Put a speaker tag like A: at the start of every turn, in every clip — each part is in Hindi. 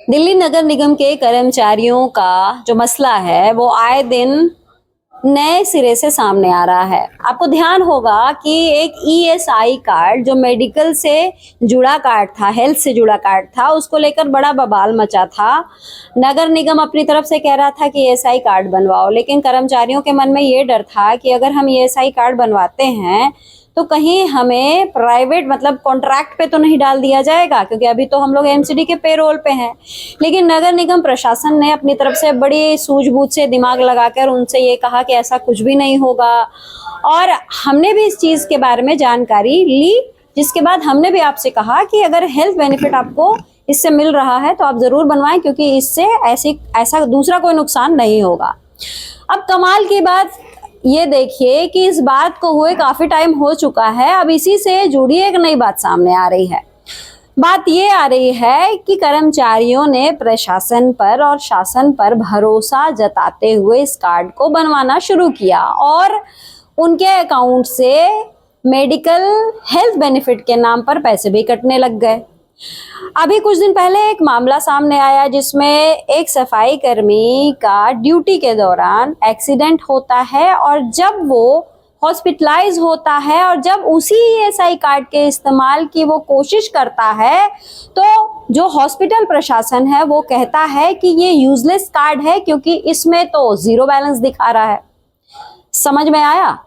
A: दिल्ली नगर निगम के कर्मचारियों का जो मसला है वो आए दिन नए सिरे से सामने आ रहा है। आपको ध्यान होगा कि एक ईएसआई कार्ड जो मेडिकल से जुड़ा कार्ड था, हेल्थ से जुड़ा कार्ड था, उसको लेकर बड़ा बवाल मचा था। नगर निगम अपनी तरफ से कह रहा था कि ईएसआई कार्ड बनवाओ, लेकिन कर्मचारियों के मन में ये डर था कि अगर हम ईएसआई कार्ड बनवाते हैं तो कहीं हमें प्राइवेट मतलब कॉन्ट्रैक्ट पे तो नहीं डाल दिया जाएगा, क्योंकि अभी तो हम लोग एमसीडी के पेरोल पे हैं। लेकिन नगर निगम प्रशासन ने अपनी तरफ से बड़ी सूझबूझ से दिमाग लगाकर उनसे ये कहा कि ऐसा कुछ भी नहीं होगा, और हमने भी इस चीज के बारे में जानकारी ली, जिसके बाद हमने भी आपसे कहा कि अगर हेल्थ बेनिफिट आपको इससे मिल रहा है तो आप जरूर बनवाएं, क्योंकि इससे ऐसा दूसरा कोई नुकसान नहीं होगा। अब कमाल की बात ये देखिए कि इस बात को हुए काफी टाइम हो चुका है, अब इसी से जुड़ी एक नई बात सामने आ रही है। बात ये आ रही है कि कर्मचारियों ने प्रशासन पर और शासन पर भरोसा जताते हुए इस कार्ड को बनवाना शुरू किया और उनके अकाउंट से मेडिकल हेल्थ बेनिफिट के नाम पर पैसे भी कटने लग गए। अभी कुछ दिन पहले एक मामला सामने आया जिसमें एक सफाई कर्मी का ड्यूटी के दौरान एक्सीडेंट होता है, और जब वो हॉस्पिटलाइज होता है और जब उसी ईएसआई कार्ड के इस्तेमाल की वो कोशिश करता है तो जो हॉस्पिटल प्रशासन है वो कहता है कि ये यूजलेस कार्ड है, क्योंकि इसमें तो जीरो बैलेंस दिखा रहा है। समझ में आया?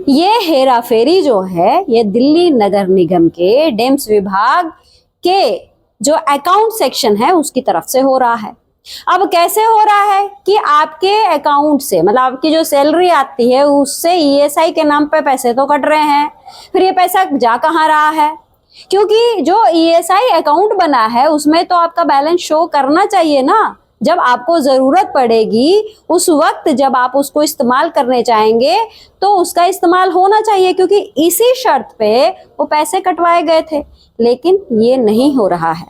A: ये हेरा फेरी जो है ये दिल्ली नगर निगम के डेम्स विभाग के जो अकाउंट सेक्शन है उसकी तरफ से हो रहा है। अब कैसे हो रहा है कि आपके अकाउंट से मतलब आपकी जो सैलरी आती है उससे ईएसआई के नाम पे पैसे तो कट रहे हैं, फिर ये पैसा जा कहाँ रहा है? क्योंकि जो ईएसआई अकाउंट बना है उसमें तो आपका बैलेंस शो करना चाहिए ना। जब आपको जरूरत पड़ेगी उस वक्त जब आप उसको इस्तेमाल करने चाहेंगे तो उसका इस्तेमाल होना चाहिए, क्योंकि इसी शर्त पे वो पैसे कटवाए गए थे। लेकिन ये नहीं हो रहा है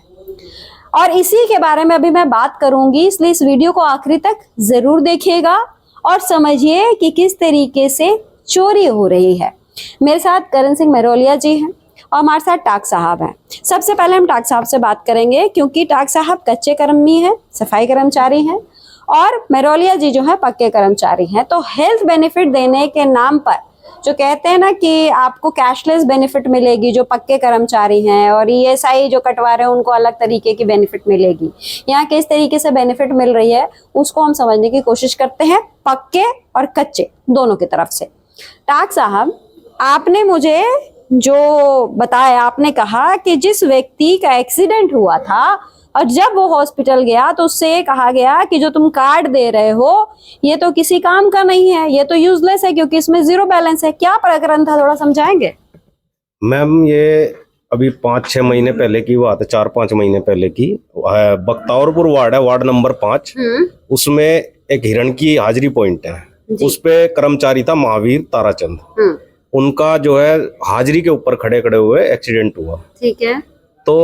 A: और इसी के बारे में अभी मैं बात करूंगी, इसलिए इस वीडियो को आखिरी तक जरूर देखिएगा और समझिए कि किस तरीके से चोरी हो रही है। मेरे साथ करण सिंह मेहरोलिया जी हैं और हमारे साथ टाक साहब हैं। सबसे पहले हम टाक साहब से बात करेंगे, क्योंकि टाक साहब कच्चे कर्मी हैं, सफाई कर्मचारी हैं, और मेहरोलिया जी जो है पक्के कर्मचारी हैं। तो हेल्थ बेनिफिट देने के नाम पर जो कहते हैं ना कि आपको कैशलेस बेनिफिट मिलेगी जो पक्के कर्मचारी हैं, और ईएसआई जो कटवा रहे हैं उनको अलग तरीके की बेनिफिट मिलेगी। यहाँ किस तरीके से बेनिफिट मिल रही है उसको हम समझने की कोशिश करते हैं, पक्के और कच्चे दोनों की तरफ से। टाक साहब, आपने मुझे जो बताया, आपने कहा कि जिस व्यक्ति का एक्सीडेंट हुआ था और जब वो हॉस्पिटल गया तो उससे ये कहा गया कि जो तुम कार्ड दे रहे हो ये तो किसी काम का नहीं है, ये तो यूजलेस है क्योंकि इसमें जीरो बैलेंस है। क्या प्रकरण था, थोड़ा समझाएंगे?
B: मैम ये अभी 5-6 महीने पहले की बात है, 4-5 महीने पहले की। बख्तावरपुर वार्ड है, वार्ड नंबर 5। उसमें एक हिरण की हाजिरी पॉइंट है, उस पे कर्मचारी था महावीर ताराचंद। उनका जो है हाजिरी के ऊपर खड़े खड़े हुए एक्सीडेंट हुआ। ठीक है। तो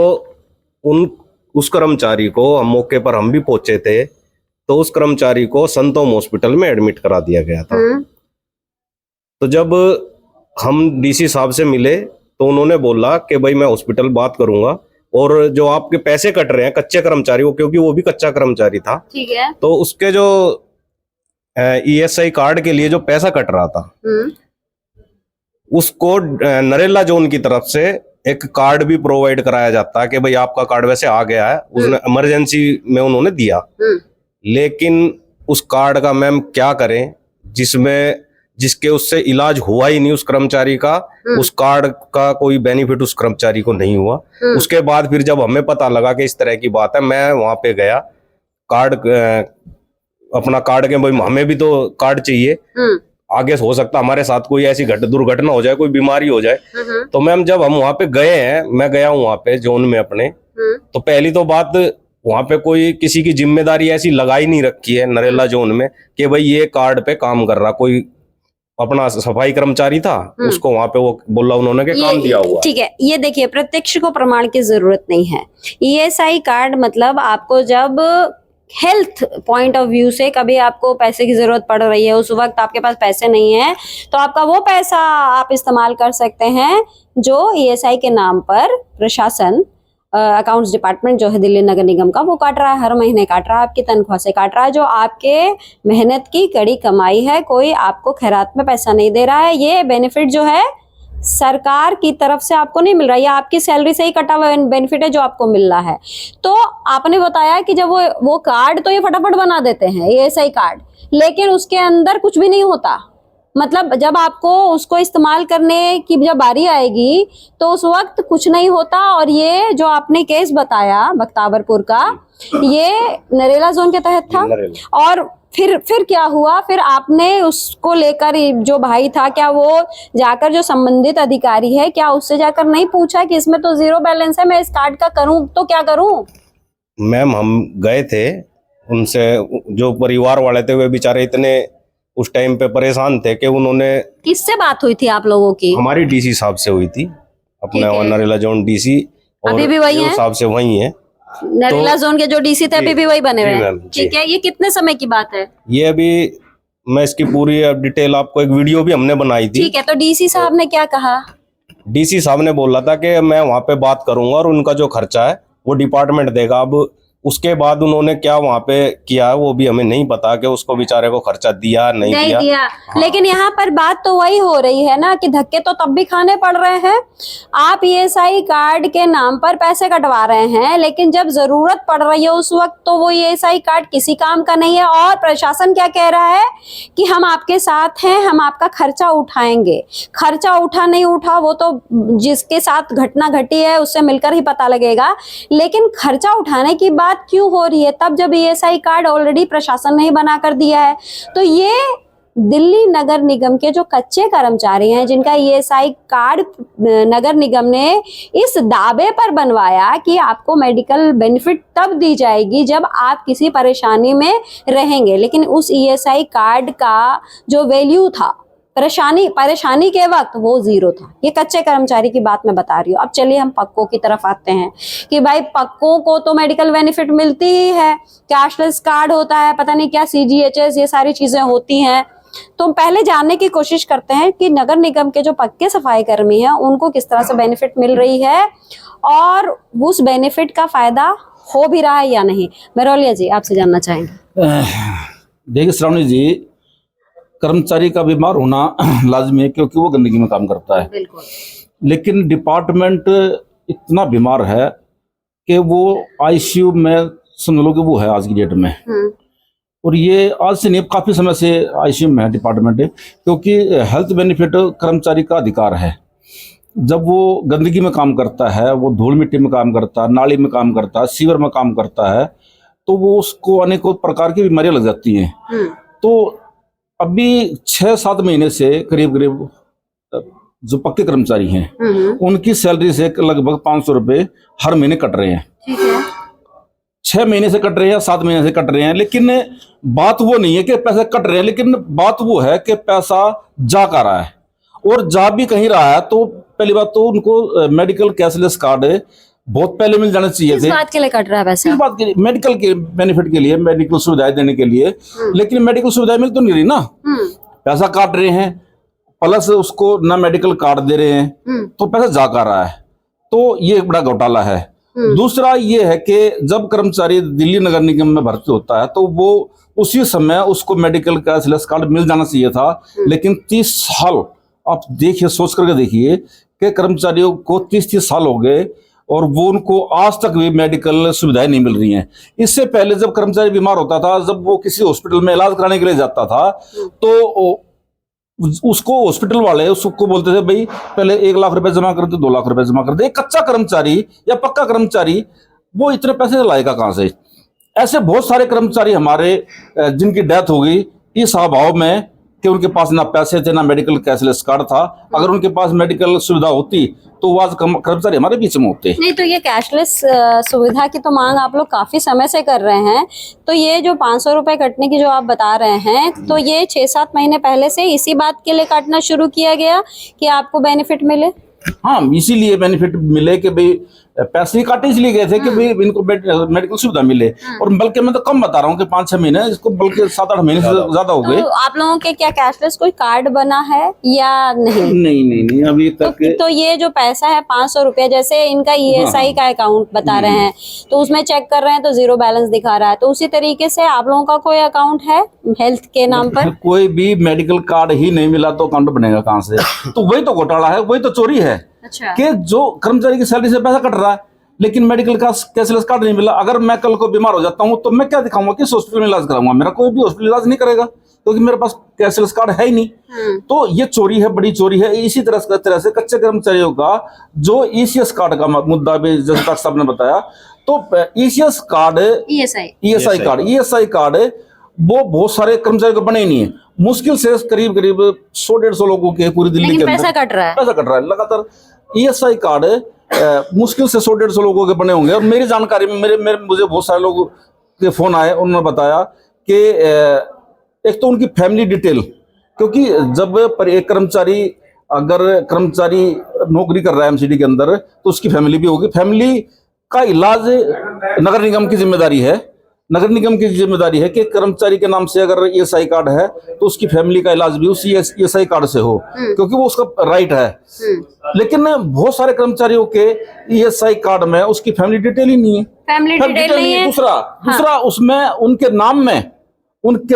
B: उस कर्मचारी को हम मौके पर हम भी पहुंचे थे, तो उस कर्मचारी को संतोम हॉस्पिटल में एडमिट करा दिया गया था। तो जब हम डीसी साहब से मिले तो उन्होंने बोला कि भाई मैं हॉस्पिटल बात करूंगा, और जो आपके पैसे कट रहे हैं कच्चे कर्मचारी को, क्योंकि वो भी कच्चा कर्मचारी था, ठीक है, तो उसके जो ईएसआई कार्ड के लिए जो पैसा कट रहा था उसको नरेला जोन की तरफ से एक कार्ड भी प्रोवाइड कराया जाता है कि भाई आपका कार्ड वैसे आ गया है, उसने इमरजेंसी में उन्होंने दिया। लेकिन उस कार्ड का मैम क्या करें जिसके उससे इलाज हुआ ही नहीं उस कर्मचारी का, उस कार्ड का कोई बेनिफिट उस कर्मचारी को नहीं हुआ। उसके बाद फिर जब हमें पता लगा कि इस तरह की बात है, मैं वहां पे गया, कार्ड अपना कार्ड के भाई हमें भी तो कार्ड चाहिए, आगे हो सकता हमारे साथ कोई ऐसी दुर्घटना हो जाए, कोई बीमारी हो जाए। तो मैम जब हम वहां पे गए हैं, मैं गया हूँ वहां पे जोन में अपने, तो पहली तो बात वहां पे कोई किसी की जिम्मेदारी ऐसी लगाई नहीं रखी है नरेला जोन में कि भाई ये कार्ड पे काम कर रहा कोई अपना सफाई कर्मचारी था, उसको वहां पे वो बोला उन्होंने कि काम दिया हुआ।
A: ठीक है, ये देखिए प्रत्यक्ष को प्रमाण की जरूरत नहीं है। ईएसआई कार्ड मतलब आपको जब हेल्थ पॉइंट ऑफ व्यू से कभी आपको पैसे की जरूरत पड़ रही है, उस वक्त आपके पास पैसे नहीं है, तो आपका वो पैसा आप इस्तेमाल कर सकते हैं जो ईएसआई के नाम पर प्रशासन अकाउंट्स डिपार्टमेंट जो है दिल्ली नगर निगम का, वो काट रहा है, हर महीने काट रहा है, आपकी तनख्वाह से काट रहा है, जो आपके मेहनत की कड़ी कमाई है। कोई आपको खैरात में पैसा नहीं दे रहा है। ये बेनिफिट जो है सरकार की तरफ से आपको नहीं मिल रहा है, या आपकी सैलरी से ही कटा हुआ बेनिफिट है जो आपको मिल रहा है। तो आपने बताया कि जब वो कार्ड तो ये फटाफट बना देते हैं, ESI कार्ड, लेकिन उसके अंदर कुछ भी नहीं होता। मतलब जब आपको उसको इस्तेमाल करने की जब बारी आएगी तो उस वक्त कुछ नहीं होता। और ये जो आपने केस बताया बख्तावरपुर का, ये नरेला जोन के तहत था। और फिर क्या हुआ? फिर आपने उसको लेकर, जो भाई था, क्या वो जाकर जो संबंधित अधिकारी है, क्या उससे जाकर नहीं पूछा कि इसमें तो 0 बैलेंस है, मैं इस कार्ड का करूं तो क्या करूं?
B: मैम हम गए थे उनसे, जो परिवार वाले थे वे बेचारे इतने उस टाइम पे परेशान थे कि उन्होंने,
A: किससे बात हुई थी आप लोगों की?
B: हमारी DC साहब से हुई थी, अपने नरेला जोन DC, और
A: अभी भी वही है?
B: साहब से वही है।
A: नरेला जोन के जो DC थे अभी भी वही बने हुए हैं?
B: मैम,
A: ठीक है। ये कितने समय की बात है?
B: ये अभी मैं इसकी पूरी डिटेल आपको, एक वीडियो भी हमने बनाई थी।
A: ठीक है। तो DC साहब ने क्या कहा?
B: DC साहब ने बोला था कि मैं वहां पे बात करूंगा और उनका जो खर्चा है वो डिपार्टमेंट देगा। अब उसके बाद उन्होंने क्या वहां पे किया है वो भी हमें नहीं पता कि उसको बेचारे को खर्चा दिया नहीं दिया।
A: हाँ। लेकिन यहाँ पर बात तो वही हो रही है ना कि धक्के तो तब भी खाने पड़ रहे हैं। आप ESI कार्ड के नाम पर पैसे कटवा रहे हैं, लेकिन जब जरूरत पड़ रही है उस वक्त तो वो ESI कार्ड किसी काम का नहीं है। और प्रशासन क्या कह रहा है कि हम आपके साथ हैं, हम आपका खर्चा उठाएंगे। खर्चा उठा नहीं उठा वो तो जिसके साथ घटना घटी है उससे मिलकर ही पता लगेगा, लेकिन खर्चा उठाने की बात क्यों हो रही है तब जब ESI कार्ड ऑलरेडी प्रशासन ने ही बना कर दिया है? तो ये दिल्ली नगर निगम के जो कच्चे कर्मचारी हैं, जिनका ESI कार्ड नगर निगम ने इस दावे पर बनवाया कि आपको मेडिकल बेनिफिट तब दी जाएगी जब आप किसी परेशानी में रहेंगे, लेकिन उस ESI कार्ड का जो वैल्यू था परेशानी के वक्त वो 0 था। ये कच्चे कर्मचारी की बात मैं बता रही हूँ। अब चलिए हम पक्कों की तरफ आते हैं कि भाई पक्कों को तो मेडिकल बेनिफिट मिलती ही है, कैशलेस कार्ड होता है, पता नहीं क्या CGHS, ये सारी चीजें होती हैं। तो पहले जानने की कोशिश करते हैं कि नगर निगम के जो पक्के सफाई कर्मी हैं उनको किस तरह से बेनिफिट मिल रही है और उस बेनिफिट का फायदा हो भी रहा है या नहीं। मेरोलिया जी, आपसे जानना चाहेंगे।
C: देखिए श्रावणी जी, कर्मचारी का बीमार होना लाजमी है क्योंकि वो गंदगी में काम करता है।
A: बिल्कुल। लेकिन
C: डिपार्टमेंट इतना बीमार है कि वो ICU में, समझ लो कि वो है आज की डेट में। और ये आज से नहीं, काफी समय से ICU में है डिपार्टमेंट, क्योंकि हेल्थ बेनिफिट कर्मचारी का अधिकार है। जब वो गंदगी में काम करता है, वो धूल मिट्टी में काम करता है, नाली में काम करता है, सीवर में काम करता है, तो वो उसको अनेकों प्रकार की बीमारियां लग जाती हैं। तो अभी 6-7 महीने से करीब जो पक्के कर्मचारी हैं उनकी सैलरी से लगभग 500 रुपए हर महीने कट रहे हैं।
A: ठीक है।
C: 6 महीने से कट रहे हैं, 7 महीने से कट रहे हैं, लेकिन बात वो नहीं है कि पैसे कट रहे हैं, लेकिन बात वो है कि पैसा जा का रहा है। और जा भी कहीं रहा है तो पहली बात तो उनको मेडिकल कैशलेस कार्ड बहुत पहले मिल जाना चाहिए थे।
A: किस बात के लिए कट रहा है पैसा?
C: इस बात के लिए, मेडिकल के बेनिफिट के लिए, मेडिकल सुविधाएं देने के लिए। लेकिन मेडिकल सुविधाएं मिल तो नहीं रही ना, पैसा काट रहे हैं, प्लस उसको ना मेडिकल कार्ड दे रहे हैं, तो पैसा जा कर रहा है। तो ये एक बड़ा घोटाला है। दूसरा ये है कि जब कर्मचारी दिल्ली नगर निगम में भर्ती होता है तो वो उसी समय उसको मेडिकल कैशलेस कार्ड मिल जाना चाहिए था। लेकिन 30 साल आप देखिए, सोच करके देखिए कि कर्मचारियों को 30 साल हो गए और वो उनको आज तक भी मेडिकल सुविधाएं नहीं मिल रही हैं। इससे पहले जब कर्मचारी बीमार होता था, जब वो किसी हॉस्पिटल में इलाज कराने के लिए जाता था, तो उसको हॉस्पिटल वाले उसको बोलते थे भाई पहले 1 लाख रुपए जमा कर दो, 2 लाख रुपए जमा कर दे। कच्चा कर्मचारी या पक्का कर्मचारी वो इतने पैसे लाएगा कहां से? ऐसे बहुत सारे कर्मचारी हमारे जिनकी डेथ हो गई इस अभाव में कि उनके पास ना पैसे थे, ना मेडिकल कैशलेस कार्ड था। अगर उनके पास मेडिकल सुविधा होती तो वो आज कर्मचारी हमारे बीच में होते।
A: नहीं, तो ये कैशलेस सुविधा की तो मांग आप लोग काफी समय से कर रहे हैं। तो ये जो 500 रुपए कटने की जो आप बता रहे हैं, तो ये 6-7 महीने पहले से इसी बात के लिए काटना शुरू किया गया कि आपको बेनिफिट मिले?
C: हाँ, इसीलिए बेनिफिट मिले कि भाई पैसे ही काटे इसलिए गए थे कि भाई इनको मेडिकल सुविधा मिले। और बल्कि मैं तो कम बता रहा हूँ कि 5-6 महीने, इसको बल्कि 7-8 महीने से ज्यादा हो गए।
A: तो आप लोगों के क्या कैशलेस कोई कार्ड बना है या नहीं?
C: नहीं अभी तक।
A: तो ये जो पैसा है 500 रुपया, जैसे इनका ESI का अकाउंट बता रहे हैं, तो उसमें चेक कर रहे हैं तो 0 बैलेंस दिखा रहा है, तो उसी तरीके से आप लोगों का कोई अकाउंट है हेल्थ के नाम पर?
C: कोई भी मेडिकल कार्ड ही नहीं मिला तो अकाउंट बनेगा कहाँ से? तो वही तो घोटाला है, वही तो चोरी है।
A: अच्छा।
C: कि जो कर्मचारी की सैलरी से पैसा कट रहा है लेकिन मेडिकल का कैशलेस कार्ड नहीं मिला। अगर मैं कल को बीमार हो जाता हूं तो मैं क्या दिखाऊंगा, किस हॉस्पिटल में इलाज कराऊंगा? मेरा कोई भी हॉस्पिटल इलाज नहीं करेगा क्योंकि मेरे पास कैशलेस कार्ड है ही नहीं। तो ये चोरी है, बड़ी चोरी है। इसी तरह से कच्चे कर्मचारियों का जो ECS कार्ड का मुद्दा भी जैसे डॉक्टर साहब ने बताया, तो ECS कार्ड, ESI कार्ड वो बहुत सारे कर्मचारियों को बने ही नहीं है। मुश्किल से करीब 100-150 लोगों के पूरी दिल्ली के अंदर
A: पैसा कट रहा है
C: लगातार। ESI कार्ड मुश्किल से 100-150 लोगों के बने होंगे। और मेरी जानकारी में मुझे बहुत सारे लोगों के फोन आए, उन्होंने बताया कि एक तो उनकी फैमिली डिटेल, क्योंकि जब पर एक कर्मचारी नौकरी कर रहा है MCD के अंदर तो उसकी फैमिली भी होगी। फैमिली का इलाज नगर निगम की जिम्मेदारी है। नगर निगम की जिम्मेदारी है कि कर्मचारी के नाम से अगर ESI कार्ड है तो उसकी फैमिली का इलाज भी उसी ESI कार्ड से हो, क्योंकि वो उसका राइट है। लेकिन बहुत सारे कर्मचारियों के ESI कार्ड में उसकी फैमिली डिटेल ही नहीं है।
A: फैमिली डिटेल नहीं है।
C: दूसरा उसमें उनके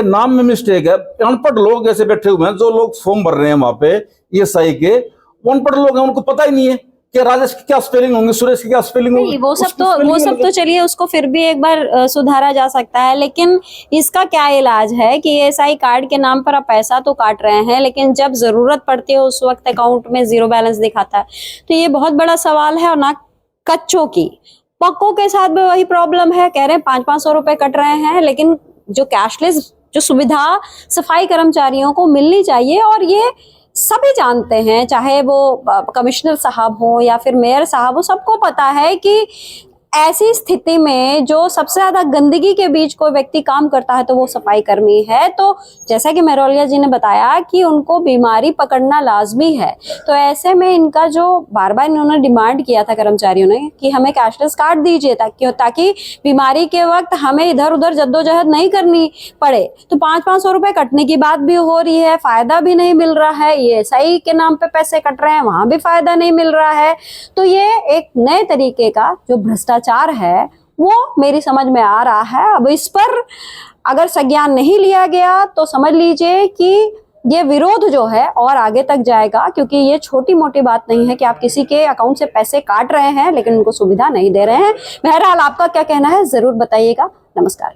C: नाम में मिस्टेक है। अनपढ़ लोग ऐसे बैठे हुए हैं, जो लोग फॉर्म भर रहे हैं वहां पे ESI के, वो अनपढ़ लोग हैं, उनको पता ही नहीं है कि राजेश की क्या स्पेलिंग होंगे, सुरेश की क्या स्पेलिंग होगी।
A: वो सब तो चलिए उसको फिर भी एक बार सुधारा जा सकता है, लेकिन इसका क्या इलाज है कि ESI कार्ड के नाम पर आप पैसा तो काट रहे हैं, लेकिन जब जरूरत पड़ती है उस वक्त अकाउंट में 0 बैलेंस दिखाता है। तो ये बहुत बड़ा सवाल है। और ना कच्चों की, पक्कों के साथ भी वही प्रॉब्लम है। कह रहे हैं 500-500 रुपए कट रहे हैं, लेकिन जो कैशलेस जो सुविधा सफाई कर्मचारियों को मिलनी चाहिए, और ये सभी जानते हैं, चाहे वो कमिश्नर साहब हो या फिर मेयर साहब हो, सबको पता है कि ऐसी स्थिति में जो सबसे ज्यादा गंदगी के बीच कोई व्यक्ति काम करता है तो वो सफाई कर्मी है। तो जैसा कि मेहरोलिया जी ने बताया कि उनको बीमारी पकड़ना लाजमी है, तो ऐसे में इनका जो बार बार इन्होंने डिमांड किया था कर्मचारियों ने कि हमें कैशलेस कार्ड दीजिए ताकि बीमारी के वक्त हमें इधर उधर जद्दोजहद नहीं करनी पड़े। तो 500-500 रुपए कटने की बात भी हो रही है, फायदा भी नहीं मिल रहा है। ESI के नाम पे पैसे कट रहे हैं, वहां भी फायदा नहीं मिल रहा है। तो ये एक नए तरीके का जो भ्रष्टाचार है वो मेरी समझ में आ रहा है। अब इस पर अगर संज्ञान नहीं लिया गया तो समझ लीजिए कि ये विरोध जो है और आगे तक जाएगा, क्योंकि ये छोटी मोटी बात नहीं है कि आप किसी के अकाउंट से पैसे काट रहे हैं लेकिन उनको सुविधा नहीं दे रहे हैं। बहरहाल आपका क्या कहना है जरूर बताइएगा। नमस्कार।